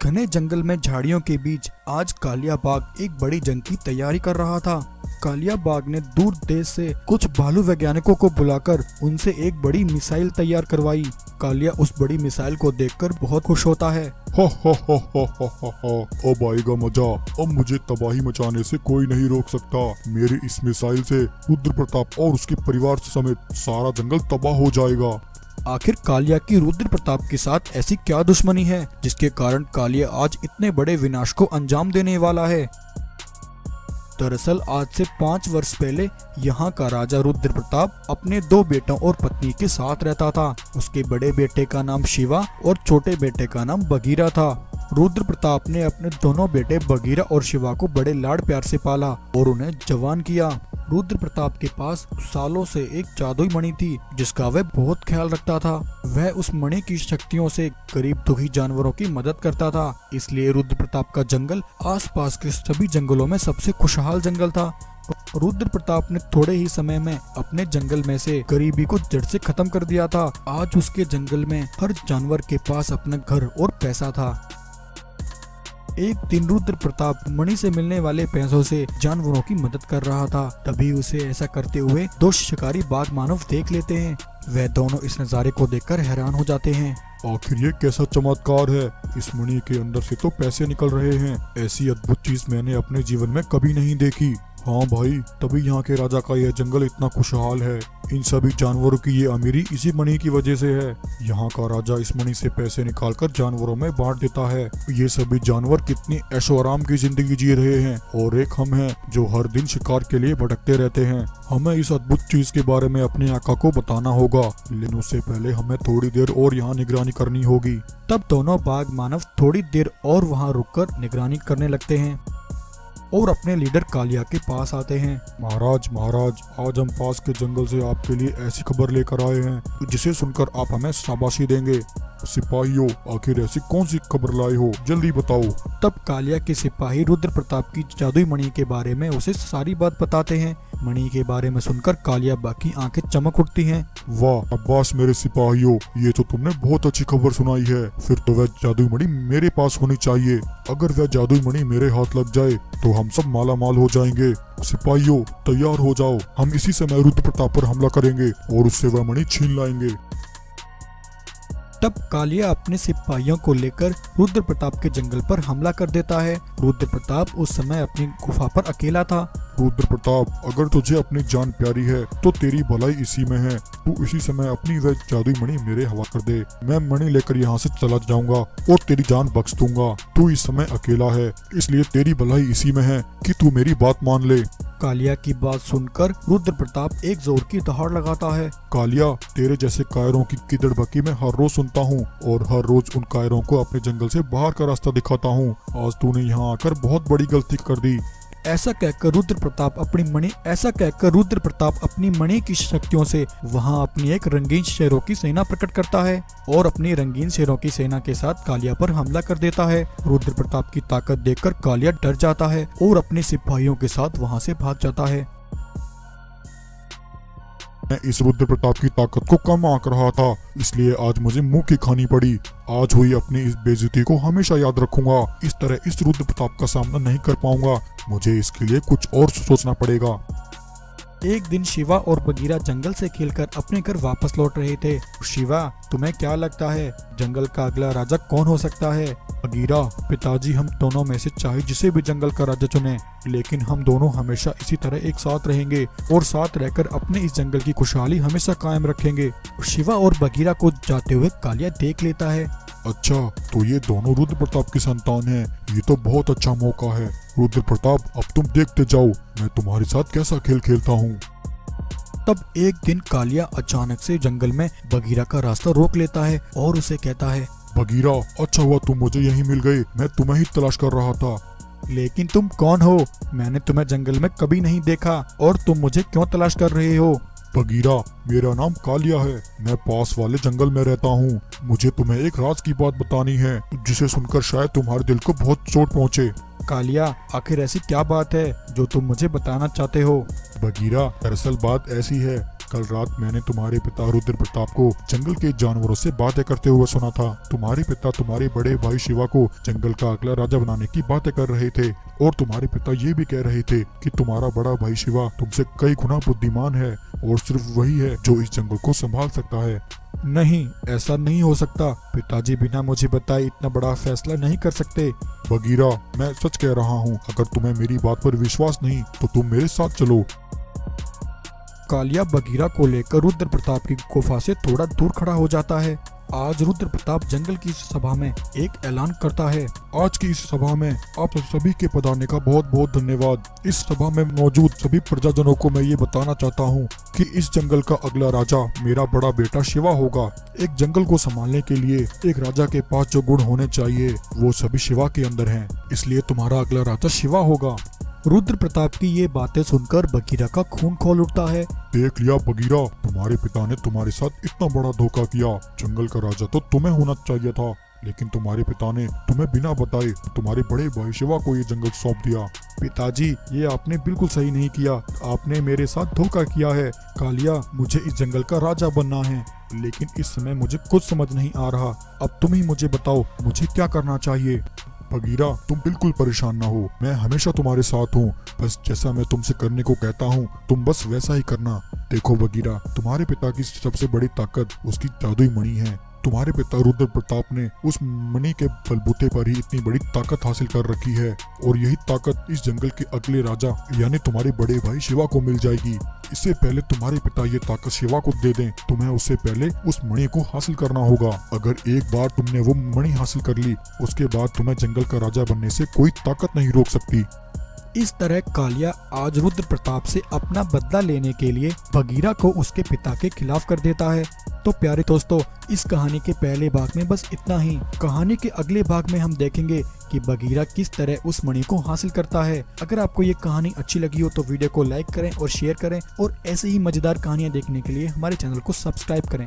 घने जंगल में झाड़ियों के बीच आज कालिया बाघ एक बड़ी जंग की तैयारी कर रहा था। कालिया बाघ ने दूर देश से कुछ भालू वैज्ञानिकों को बुलाकर उनसे एक बड़ी मिसाइल तैयार करवाई। कालिया उस बड़ी मिसाइल को देखकर बहुत खुश होता है। अब आएगा मजा। अब मुझे तबाही मचाने से कोई नहीं रोक सकता। मेरी इस मिसाइल से रुद्र प्रताप और उसके परिवार समेत सारा जंगल तबाह हो जाएगा। आखिर कालिया की रुद्र प्रताप के साथ ऐसी क्या दुश्मनी है जिसके कारण कालिया आज इतने बड़े विनाश को अंजाम देने वाला है। दरअसल आज से 5 वर्ष पहले यहाँ का राजा रुद्र प्रताप अपने 2 बेटों और पत्नी के साथ रहता था। उसके बड़े बेटे का नाम शिवा और छोटे बेटे का नाम बगीरा था। रुद्र प्रताप ने अपने दोनों बेटे बगीरा और शिवा को बड़े लाड प्यार से पाला और उन्हें जवान किया। रुद्र प्रताप के पास सालों से एक जादुई मणि थी जिसका वह बहुत ख्याल रखता था। वह उस मणि की शक्तियों से गरीब दुखी जानवरों की मदद करता था। इसलिए रुद्र प्रताप का जंगल आसपास के सभी जंगलों में सबसे खुशहाल जंगल था। रुद्र प्रताप ने थोड़े ही समय में अपने जंगल में से गरीबी को जड़ से खत्म कर दिया था। आज उसके जंगल में हर जानवर के पास अपना घर और पैसा था। एक दिन रुद्र प्रताप मणि से मिलने वाले पैसों से जानवरों की मदद कर रहा था। तभी उसे ऐसा करते हुए 2 शिकारी बाघ मानव देख लेते हैं। वह दोनों इस नज़ारे को देखकर हैरान हो जाते हैं। आखिर ये कैसा चमत्कार है। इस मणि के अंदर से तो पैसे निकल रहे हैं। ऐसी अद्भुत चीज मैंने अपने जीवन में कभी नहीं देखी। हाँ भाई, तभी यहाँ के राजा का यह जंगल इतना खुशहाल है। इन सभी जानवरों की ये अमीरी इसी मणि की वजह से है। यहाँ का राजा इस मणि से पैसे निकालकर जानवरों में बांट देता है। ये सभी जानवर कितनी ऐशो आराम की जिंदगी जी रहे हैं और एक हम हैं जो हर दिन शिकार के लिए भटकते रहते हैं। हमें इस अद्भुत चीज के बारे में अपने आका को बताना होगा, लेकिन उससे पहले हमें थोड़ी देर और यहाँ निगरानी करनी होगी। तब दोनों बाघ मानव थोड़ी देर और वहाँ रुककर निगरानी करने लगते हैं और अपने लीडर कालिया के पास आते हैं। महाराज, आज हम पास के जंगल से आपके लिए ऐसी खबर लेकर आए हैं जिसे सुनकर आप हमें शाबाशी देंगे। सिपाहियों, आखिर ऐसी कौन सी खबर लाए हो, जल्दी बताओ। तब कालिया के सिपाही रुद्र प्रताप की जादुई मणि के बारे में उसे सारी बात बताते हैं। मणि के बारे में सुनकर कालिया बाघ की आंखें चमक उठती हैं। वाह अब्बास मेरे सिपाहियों, ये तो तुमने बहुत अच्छी खबर सुनाई है। फिर तो वह जादुई मणि मेरे पास होनी चाहिए। अगर वह जादुई मणि मेरे हाथ लग जाए तो हम सब माला माल हो जाएंगे। सिपाहियों तैयार हो जाओ, हम इसी समय रुद्र प्रताप पर हमला करेंगे और उससे वह मणि छीन लाएंगे। तब कालिया अपने सिपाहियों को लेकर रुद्र प्रताप के जंगल पर हमला कर देता है। रुद्र प्रताप उस समय अपनी गुफा पर अकेला था। रुद्र प्रताप, अगर तुझे अपनी जान प्यारी है तो तेरी भलाई इसी में है। तू इसी समय अपनी वह जादुई मणि मेरे हवा कर दे। मैं मणि लेकर यहाँ से चला जाऊंगा और तेरी जान बख्श दूंगा। तू इस समय अकेला है, इसलिए तेरी भलाई इसी में है कि तू मेरी बात मान ले। कालिया की बात सुनकर रुद्र प्रताप एक जोर की दहाड़ लगाता है। कालिया, तेरे जैसे कायरों की किदड़बकी मैं हर रोज सुनता हूँ और हर रोज उन कायरों को अपने जंगल से बाहर का रास्ता दिखाता हूँ। आज तूने यहाँ आकर बहुत बड़ी गलती कर दी। ऐसा कहकर रुद्र प्रताप अपनी मणि की शक्तियों से वहां अपनी एक रंगीन शेरों की सेना प्रकट करता है और अपनी रंगीन शेरों की सेना के साथ कालिया पर हमला कर देता है। रुद्र प्रताप की ताकत देखकर कालिया डर जाता है और अपने सिपाहियों के साथ वहां से भाग जाता है। मैं इस रुद्र प्रताप की ताकत को कम आंक रहा था, इसलिए आज मुझे मुंह की खानी पड़ी। आज हुई अपनी इस बेइज्जती को हमेशा याद रखूंगा। इस तरह इस रुद्र प्रताप का सामना नहीं कर पाऊंगा। मुझे इसके लिए कुछ और सोचना पड़ेगा। एक दिन शिवा और बगीरा जंगल से खेलकर अपने घर वापस लौट रहे थे। शिवा, तुम्हें क्या लगता है जंगल का अगला राजा कौन हो सकता है? बगीरा, पिताजी, हम दोनों में से चाहे जिसे भी जंगल का राजा चुने, लेकिन हम दोनों हमेशा इसी तरह एक साथ रहेंगे और साथ रहकर अपने इस जंगल की खुशहाली हमेशा कायम रखेंगे। शिवा और बगीरा को जाते हुए कालिया देख लेता है। अच्छा, तो ये दोनों रुद्र प्रताप की संतान हैं। ये तो बहुत अच्छा मौका है। रुद्र प्रताप, अब तुम देखते जाओ मैं तुम्हारे साथ कैसा खेल खेलता हूँ। तब एक दिन कालिया अचानक से जंगल में बगीरा का रास्ता रोक लेता है और उसे कहता है, बगीरा, अच्छा हुआ तुम मुझे यहीं मिल गए। मैं तुम्हें ही तलाश कर रहा था। लेकिन तुम कौन हो? मैंने तुम्हें जंगल में कभी नहीं देखा और तुम मुझे क्यों तलाश कर रहे हो? बगीरा, मेरा नाम कालिया है। मैं पास वाले जंगल में रहता हूँ। मुझे तुम्हें एक राज की बात बतानी है जिसे सुनकर शायद तुम्हारे दिल को बहुत चोट पहुँचे। कालिया, आखिर ऐसी क्या बात है जो तुम मुझे बताना चाहते हो? बगीरा, दरअसल बात ऐसी है कल रात मैंने तुम्हारे पिता रुद्र प्रताप को जंगल के जानवरों से बातें करते हुए सुना था। तुम्हारे पिता तुम्हारे बड़े भाई शिवा को जंगल का अगला राजा बनाने की बातें कर रहे थे और तुम्हारे पिता ये भी कह रहे थे कि तुम्हारा बड़ा भाई शिवा तुमसे कई गुना बुद्धिमान है और सिर्फ वही है जो इस जंगल को संभाल सकता है। नहीं, ऐसा नहीं हो सकता। पिताजी बिना मुझे बताए इतना बड़ा फैसला नहीं कर सकते। बगीरा, मैं सच कह रहा हूँ, अगर तुम्हें मेरी बात पर विश्वास नहीं तो तुम मेरे साथ चलो। कालिया बगीरा को लेकर रुद्र प्रताप की गुफा से थोड़ा दूर खड़ा हो जाता है। आज रुद्र प्रताप जंगल की इस सभा में एक ऐलान करता है। आज की इस सभा में आप सभी के पधारने का बहुत बहुत धन्यवाद। इस सभा में मौजूद सभी प्रजाजनों को मैं ये बताना चाहता हूँ कि इस जंगल का अगला राजा मेरा बड़ा बेटा शिवा होगा। एक जंगल को संभालने के लिए एक राजा के पास जो गुण होने चाहिए वो सभी शिवा के अंदर हैं, इसलिए तुम्हारा अगला राजा शिवा होगा। रुद्र प्रताप की ये बातें सुनकर बगीरा का खून खौल उठता है। देख लिया बगीरा, तुम्हारे पिता ने तुम्हारे साथ इतना बड़ा धोखा किया। जंगल का राजा तो तुम्हें होना चाहिए था, लेकिन तुम्हारे पिता ने तुम्हें बिना बताए तुम्हारे बड़े भाई शिवा को ये जंगल सौंप दिया। पिताजी, ये आपने बिल्कुल सही नहीं किया। आपने मेरे साथ धोखा किया है। कालिया, मुझे इस जंगल का राजा बनना है, लेकिन इस समय मुझे कुछ समझ नहीं आ रहा। अब तुम ही मुझे बताओ, मुझे क्या करना चाहिए। बगीरा, तुम बिल्कुल परेशान ना हो, मैं हमेशा तुम्हारे साथ हूँ। बस जैसा मैं तुमसे करने को कहता हूँ तुम बस वैसा ही करना। देखो बगीरा, तुम्हारे पिता की सबसे बड़ी ताकत उसकी जादुई मणि है। तुम्हारे पिता रुद्र प्रताप ने उस मणि के बलबूते पर ही इतनी बड़ी ताकत हासिल कर रखी है और यही ताकत इस जंगल के अगले राजा यानी तुम्हारे बड़े भाई शिवा को मिल जाएगी। इससे पहले तुम्हारे पिता ये ताकत शिवा को दे दें, तुम्हें उससे पहले उस मणि को हासिल करना होगा। अगर एक बार तुमने वो मणि हासिल कर ली, उसके बाद तुम्हें जंगल का राजा बनने से कोई ताकत नहीं रोक सकती। इस तरह कालिया आज रुद्र प्रताप से अपना बदला लेने के लिए बगीरा को उसके पिता के खिलाफ कर देता है। तो प्यारे दोस्तों, इस कहानी के पहले भाग में बस इतना ही। कहानी के अगले भाग में हम देखेंगे कि बगीरा किस तरह उस मणि को हासिल करता है। अगर आपको ये कहानी अच्छी लगी हो तो वीडियो को लाइक करें और शेयर करें और ऐसे ही मजेदार कहानियां देखने के लिए हमारे चैनल को सब्सक्राइब करें।